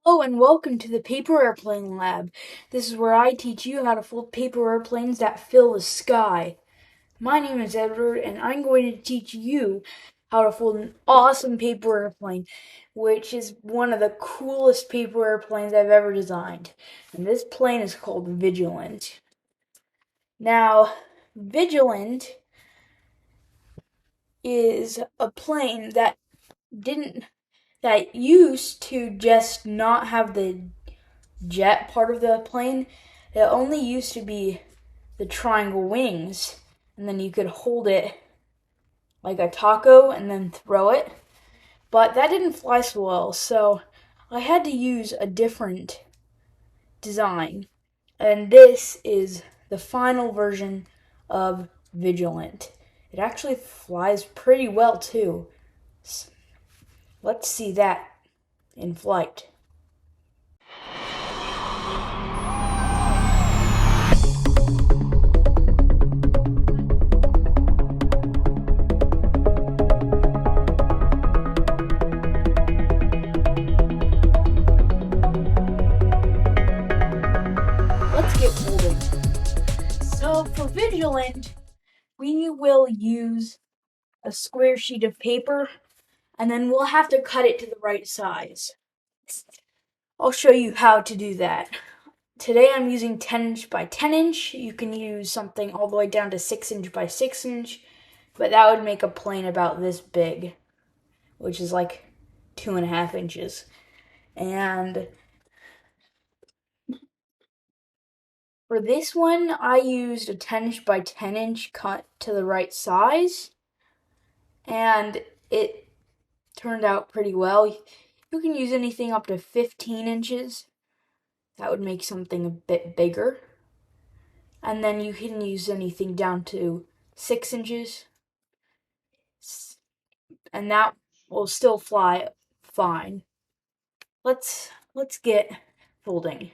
Hello and welcome to the Paper Airplane Lab. This is where I teach you how to fold paper airplanes that fill the sky. My name is Edward and I'm going to teach you how to fold an awesome paper airplane, which is one of the coolest paper airplanes I've ever designed. And this plane is called Vigilant. Now, Vigilant is a plane didn't that used to just not have the jet part of the plane. It only used to be the triangle wings, and then you could hold it like a taco and then throw it. But that didn't fly so well, so I had to use a different design. And this is the final version of Vigilant. It actually flies pretty well too. Let's see that in flight. Let's get folding. So for Vigilant, we will use a square sheet of paper and then we'll have to cut it to the right size. I'll show you how to do that. Today I'm using 10 inch by 10 inch. You can use something all the way down to 6 inch by 6 inch, but that would make a plane about this big, which is like 2.5 inches. And for this one, I used a 10 inch by 10 inch cut to the right size, and it turned out pretty well. You can use anything up to 15 inches. That would make something a bit bigger. And then you can use anything down to 6 inches. And that will still fly fine. Let's get folding.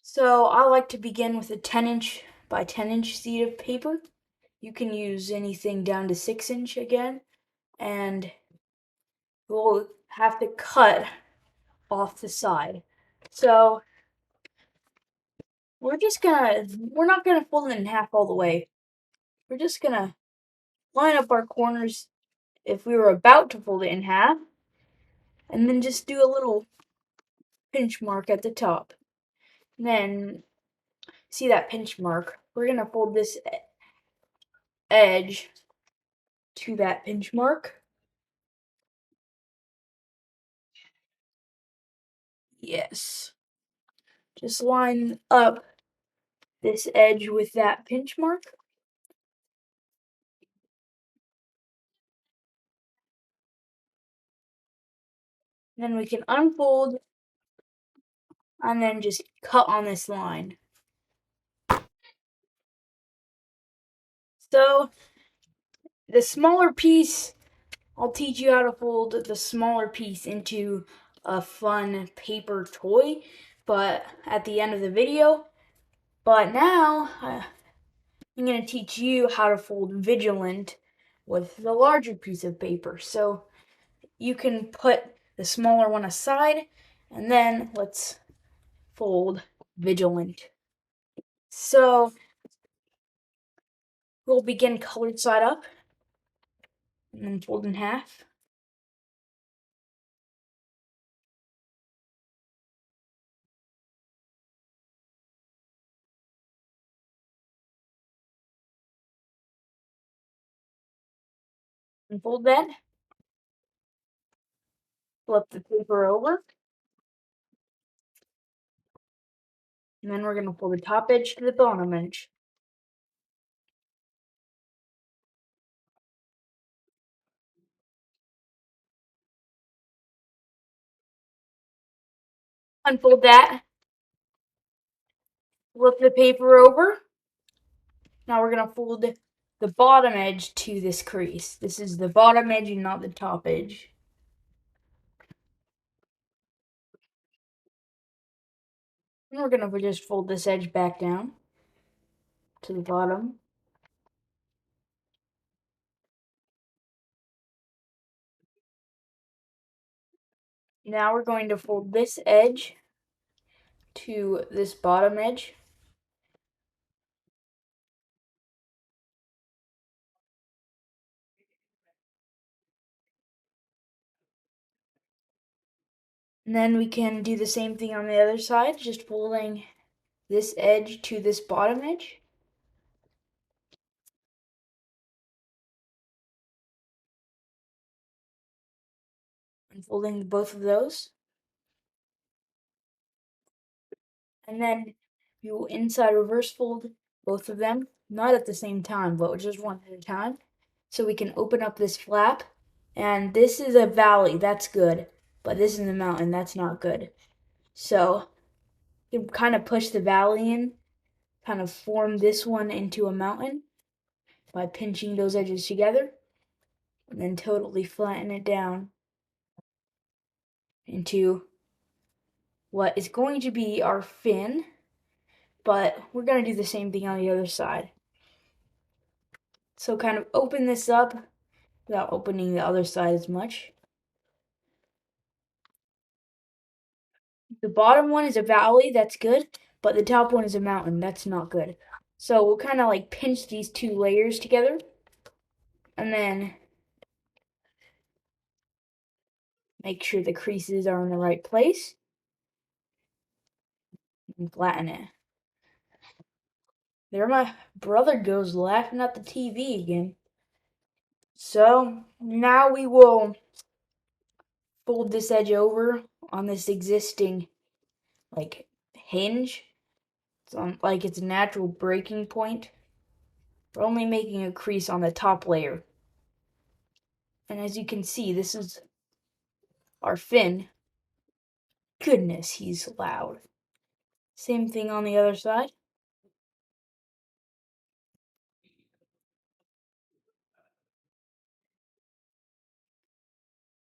So I like to begin with a 10 inch by 10 inch sheet of paper. You can use anything down to 6 inch again, and we'll have to cut off the side. So we're not gonna fold it in half all the way. We're just gonna line up our corners if we were about to fold it in half, and then just do a little pinch mark at the top. And then see that pinch mark? We're gonna fold this edge to that pinch mark. Yes. Just line up this edge with that pinch mark. Then we can unfold and then just cut on this line. So the smaller piece, I'll teach you how to fold the smaller piece into a fun paper toy, but at the end of the video. But now I'm going to teach you how to fold Vigilant with the larger piece of paper. So you can put the smaller one aside, and then let's fold Vigilant. So we'll begin colored side up, and then fold in half. And fold that. Flip the paper over. And then we're going to fold the top edge to the bottom edge. Unfold that. Flip the paper over. Now we're going to fold the bottom edge to this crease. This is the bottom edge and not the top edge. And we're going to just fold this edge back down to the bottom. Now we're going to fold this edge to this bottom edge. And then we can do the same thing on the other side, just folding this edge to this bottom edge. And folding both of those. And then you will inside reverse fold both of them, not at the same time, but just one at a time. So we can open up this flap. And this is a valley, that's good. But this is a mountain, that's not good. So you kind of push the valley in, kind of form this one into a mountain by pinching those edges together, and then totally flatten it down into what is going to be our fin, but we're going to do the same thing on the other side. So kind of open this up without opening the other side as much. The bottom one is a valley, that's good, but the top one is a mountain, that's not good. So we'll kind of like pinch these two layers together, and then make sure the creases are in the right place, and flatten it. There my brother goes laughing at the TV again. So now we will fold this edge over on this existing like hinge. It's on like its natural breaking point. We're only making a crease on the top layer. And as you can see, this is our fin. Goodness, he's loud. Same thing on the other side.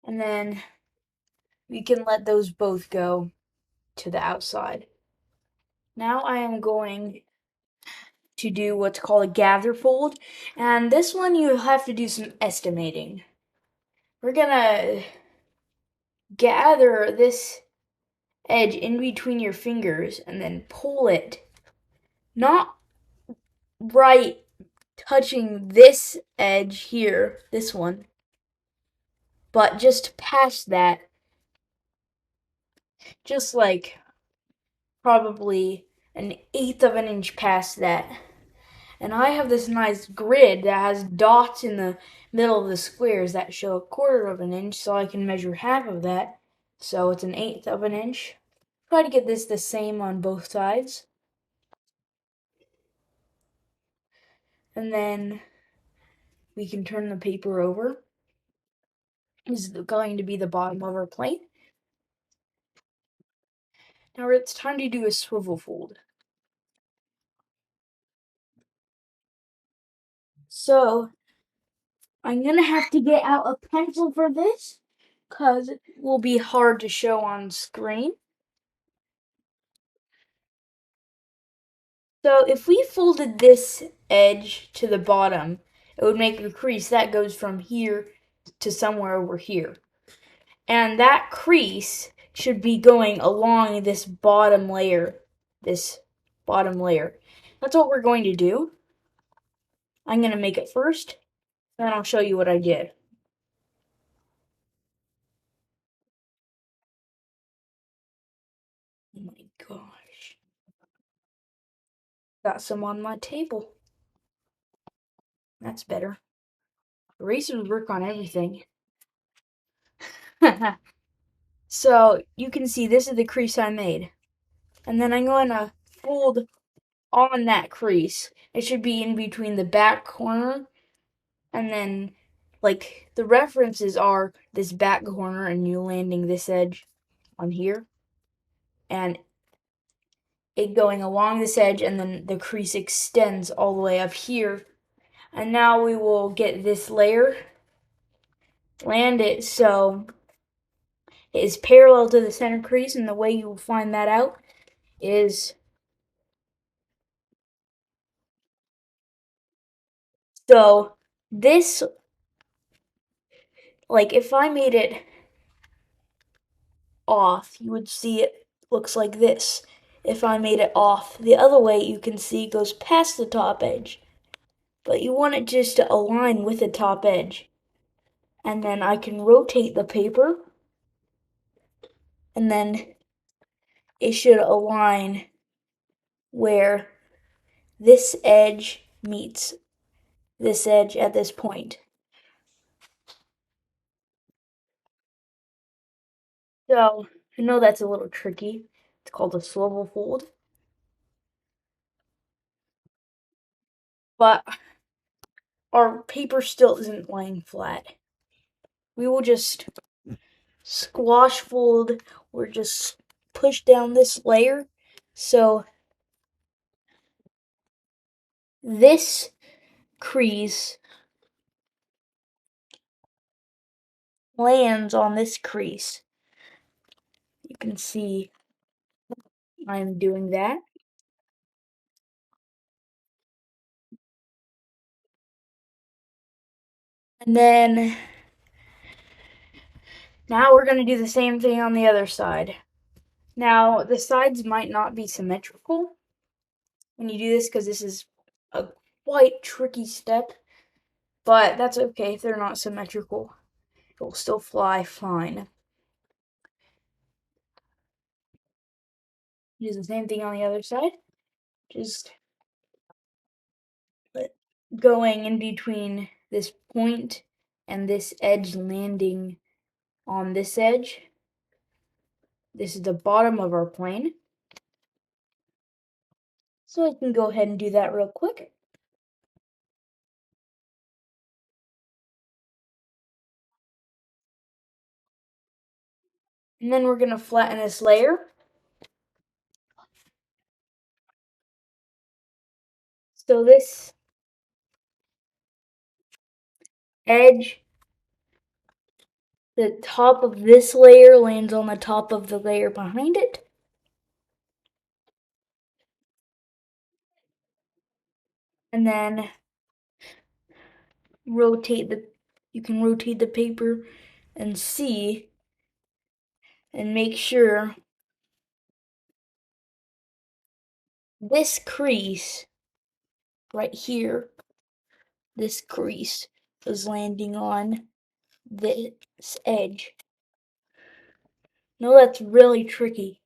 And then we can let those both go to the outside. Now I am going to do what's called a gather fold. And this one you have to do some estimating. We're gonna gather this edge in between your fingers and then pull it. Not right touching this edge here, this one, but just past that. Just like probably an eighth of an inch past that. And I have this nice grid that has dots in the middle of the squares that show a quarter of an inch, so I can measure half of that. So it's an eighth of an inch. Try to get this the same on both sides. And then we can turn the paper over. This is going to be the bottom of our plate. Now it's time to do a swivel fold. So I'm gonna have to get out a pencil for this because it will be hard to show on screen. So if we folded this edge to the bottom, it would make a crease that goes from here to somewhere over here. And that crease should be going along this bottom layer. This bottom layer. That's what we're going to do. I'm going to make it first, then I'll show you what I did. Oh my gosh. Got some on my table. That's better. Erasers work on everything. So you can see this is the crease I made. And then I'm going to fold on that crease. It should be in between the back corner and then like the references are this back corner and you landing this edge on here and it going along this edge and then the crease extends all the way up here. And now we will get this layer, land it so it is parallel to the center crease, and the way you will find that out is so this, like if I made it off, you would see it looks like this. If I made it off the other way, you can see it goes past the top edge. But you want it just to align with the top edge. And then I can rotate the paper, and then it should align where this edge meets this edge at this point. So, I know that's a little tricky. It's called a swivel fold. But our paper still isn't laying flat. We will just squash fold or just push down this layer. So this crease lands on this crease. You can see I'm doing that. And then now we're going to do the same thing on the other side. Now the sides might not be symmetrical when you do this because this is a quite tricky step, but that's okay if they're not symmetrical. It will still fly fine. Do the same thing on the other side. Just going in between this point and this edge landing on this edge. This is the bottom of our plane. So I can go ahead and do that real quick. And then we're going to flatten this layer. So this edge, the top of this layer lands on the top of the layer behind it. And then you can rotate the paper and see and make sure this crease right here, this crease is landing on this edge. No, that's really tricky,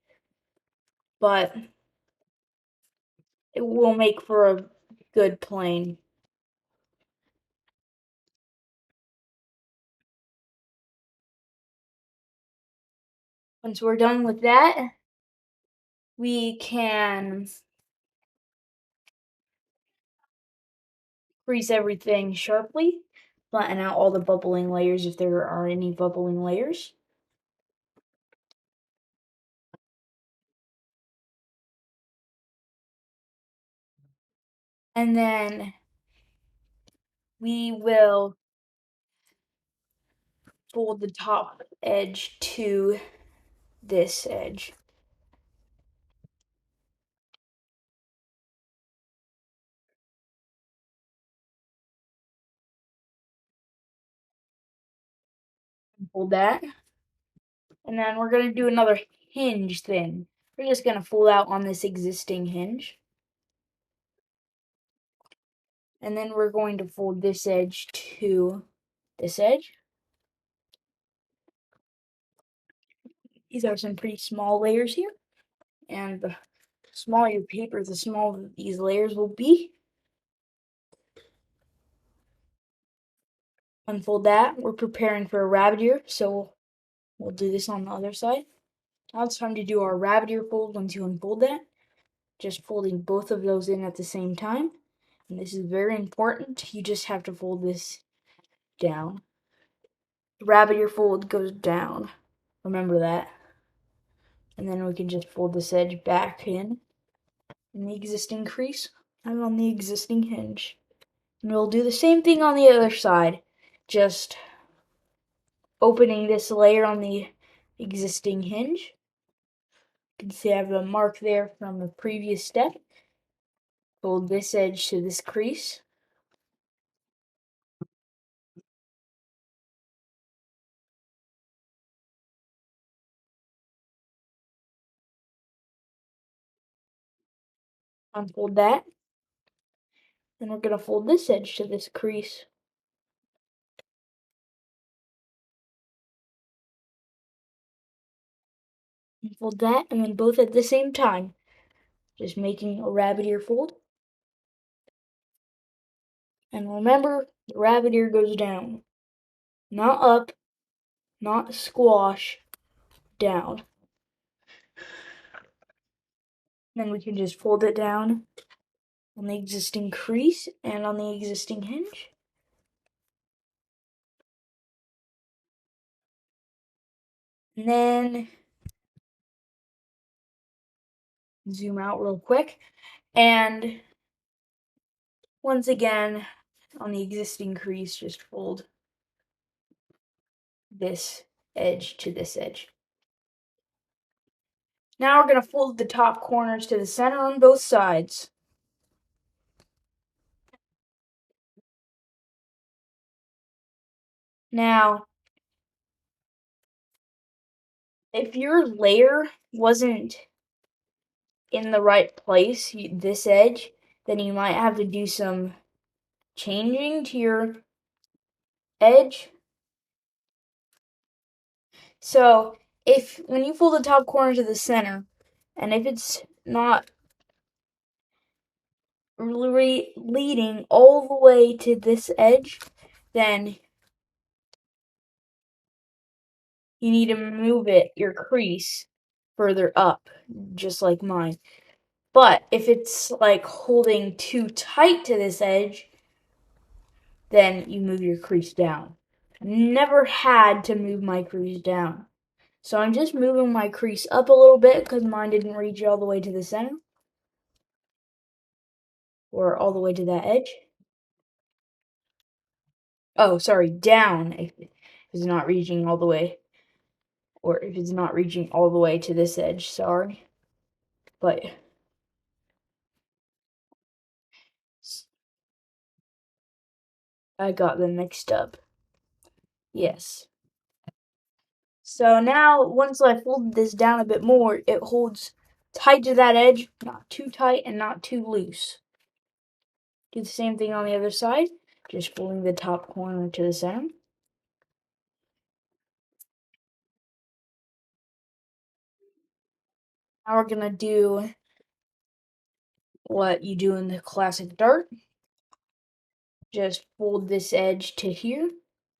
but it will make for a good plane. Once we're done with that, we can crease everything sharply, flatten out all the bubbling layers if there are any bubbling layers. And then we will fold the top edge to this edge. Fold that. And then we're going to do another hinge thing. We're just going to fold out on this existing hinge. And then we're going to fold this edge to this edge. These are some pretty small layers here. And the smaller your paper, the smaller these layers will be. Unfold that. We're preparing for a rabbit ear, so we'll do this on the other side. Now it's time to do our rabbit ear fold once you unfold that. Just folding both of those in at the same time. And this is very important. You just have to fold this down. The rabbit ear fold goes down. Remember that. And then we can just fold this edge back in the existing crease and on the existing hinge. And we'll do the same thing on the other side. Just opening this layer on the existing hinge. You can see I have a mark there from the previous step. Fold this edge to this crease. Unfold that. Then we're going to fold this edge to this crease. Fold that, and then both at the same time. Just making a rabbit ear fold. And remember, the rabbit ear goes down. Not up, not squash, down. Then we can just fold it down on the existing crease and on the existing hinge. And then zoom out real quick. And once again, on the existing crease, just fold this edge to this edge. Now we're going to fold the top corners to the center on both sides. Now, if your layer wasn't in the right place, this edge, then you might have to do some changing to your edge. So, when you fold the top corner to the center, and if it's not leading all the way to this edge, then you need to move your crease further up, just like mine. But if it's like holding too tight to this edge, then you move your crease down. Never had to move my crease down. So I'm just moving my crease up a little bit because mine didn't reach all the way to the center. Or all the way to that edge. Oh, sorry, down if it's not reaching all the way. Or if it's not reaching all the way to this edge, sorry. But I got them mixed up. Yes. So now, once I folded this down a bit more, it holds tight to that edge, not too tight and not too loose. Do the same thing on the other side, just folding the top corner to the center. Now we're gonna do what you do in the classic dart. Just fold this edge to here,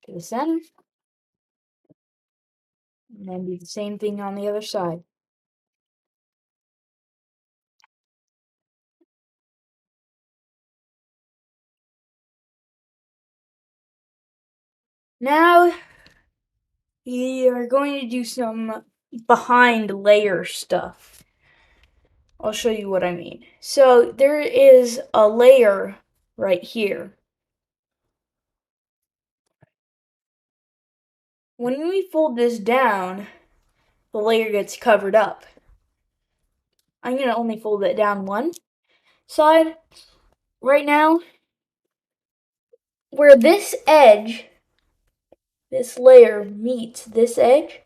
to the center, and then do the same thing on the other side. Now we are going to do some behind layer stuff. I'll show you what I mean. So there is a layer right here. When we fold this down, the layer gets covered up. I'm going to only fold it down one side right now. Where this edge, this layer meets this edge,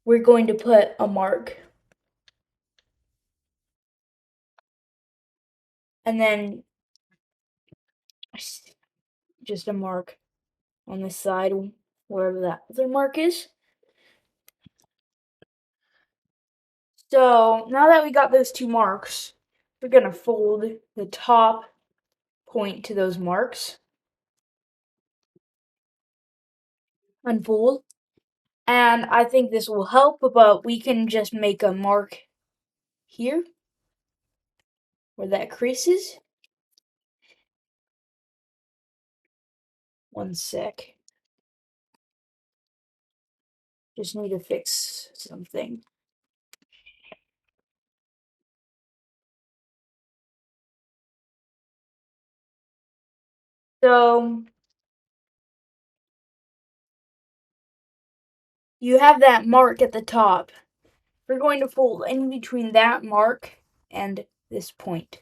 we're going to put a mark. And then just a mark on this side, wherever that other mark is. So now that we got those two marks, we're going to fold the top point to those marks. Unfold. And I think this will help, but we can just make a mark here where that crease is. One sec. Just need to fix something. So you have that mark at the top. We're going to fold in between that mark and this point.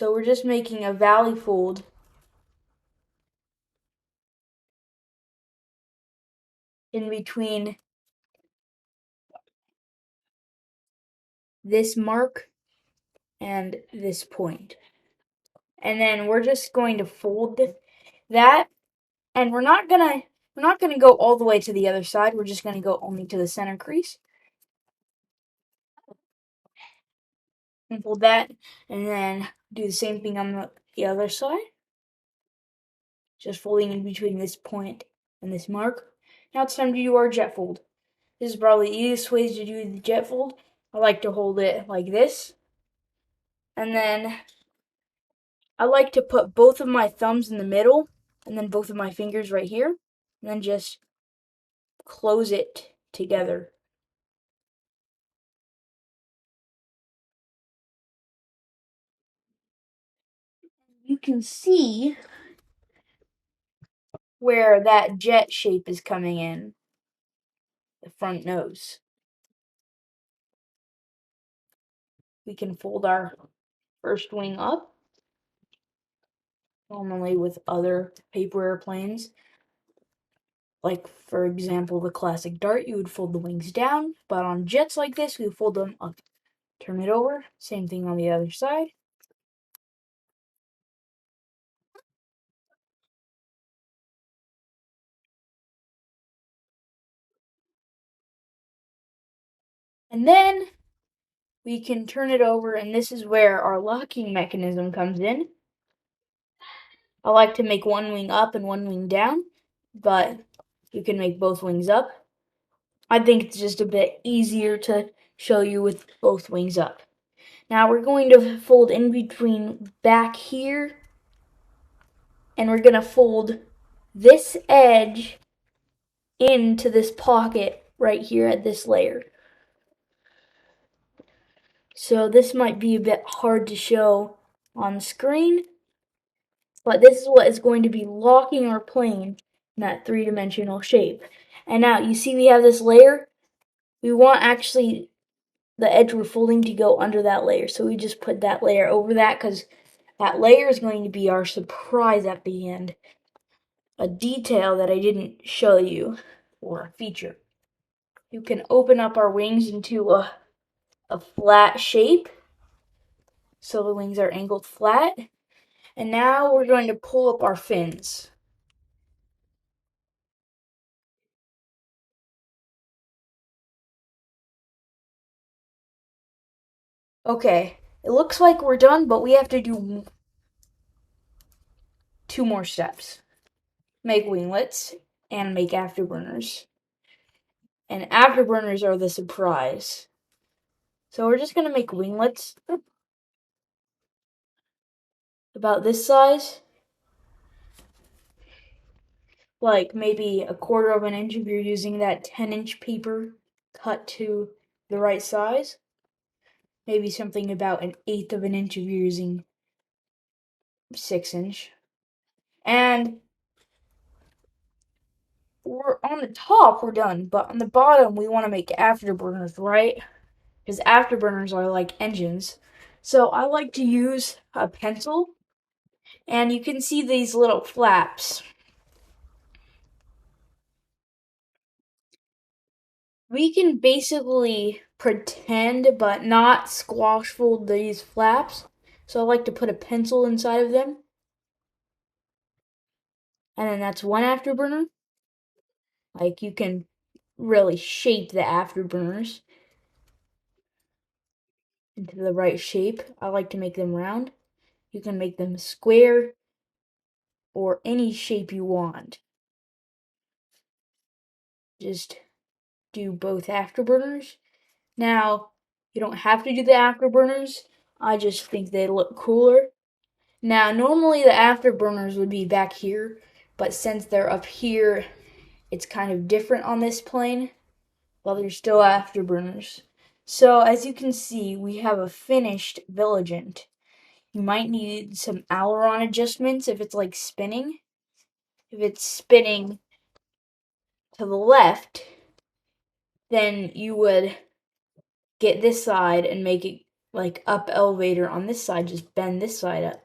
So we're just making a valley fold in between this mark and this point. And then we're just going to fold that, and we're not gonna go all the way to the other side. We're just gonna go only to the center crease. And fold that, and then do the same thing on the other side. Just folding in between this point and this mark. Now it's time to do our jet fold. This is probably the easiest way to do the jet fold. I like to hold it like this. And then I like to put both of my thumbs in the middle and then both of my fingers right here. And then just close it together. You can see where that jet shape is coming in, the front nose. We can fold our first wing up, normally with other paper airplanes. Like, for example, the classic Dart, you would fold the wings down, but on jets like this, we fold them up. Turn it over, same thing on the other side. And then we can turn it over, and this is where our locking mechanism comes in. I like to make one wing up and one wing down, but you can make both wings up. I think it's just a bit easier to show you with both wings up. Now we're going to fold in between back here, and we're going to fold this edge into this pocket right here at this layer. So this might be a bit hard to show on screen, but this is what is going to be locking our plane in that three-dimensional shape. And now you see we have this layer. We want actually the edge we're folding to go under that layer. So we just put that layer over that because that layer is going to be our surprise at the end. A detail that I didn't show you, or a feature. You can open up our wings into a flat shape. So the wings are angled flat. And now we're going to pull up our fins. Okay, it looks like we're done, but we have to do 2 more steps. Make winglets and make afterburners. And afterburners are the surprise. So we're just going to make winglets about this size. Like maybe 1/4 of an inch if you're using that 10-inch paper cut to the right size. Maybe something about 1/8 of an inch if you're using 6-inch. And we're on the top, we're done, but on the bottom we want to make afterburners, right? Because afterburners are like engines. So I like to use a pencil, and you can see these little flaps. We can basically pretend but not squash fold these flaps. So I like to put a pencil inside of them. And then that's one afterburner. Like, you can really shape the afterburners into the right shape. I like to make them round. You can make them square or any shape you want. Just do both afterburners. Now, you don't have to do the afterburners. I just think they look cooler. Now, normally the afterburners would be back here, but since they're up here, it's kind of different on this plane, but they're still afterburners. So, as you can see, we have a finished Vigilant. You might need some aileron adjustments if it's like spinning. If it's spinning to the left, then you would get this side and make it like up elevator on this side, just bend this side up.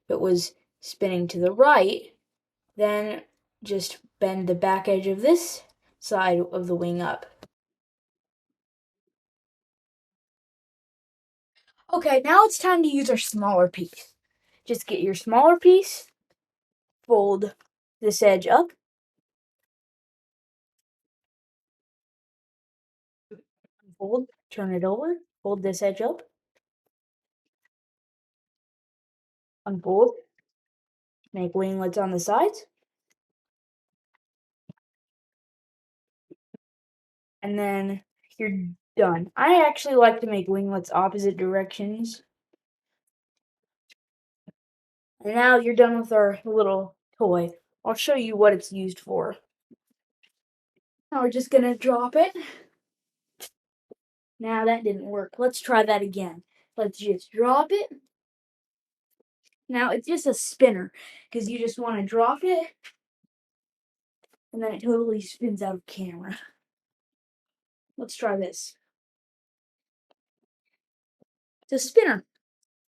If it was spinning to the right, then just bend the back edge of this side of the wing up. Okay, now it's time to use our smaller piece. Just get your smaller piece, fold this edge up, fold, turn it over, fold this edge up, unfold, make winglets on the sides, and then you're done. I actually like to make winglets opposite directions. And now you're done with our little toy. I'll show you what it's used for. Now we're just gonna drop it. Now that didn't work. Let's try that again. Let's just drop it. Now it's just a spinner because you just want to drop it and then it totally spins out of camera. Let's try this. It's a spinner.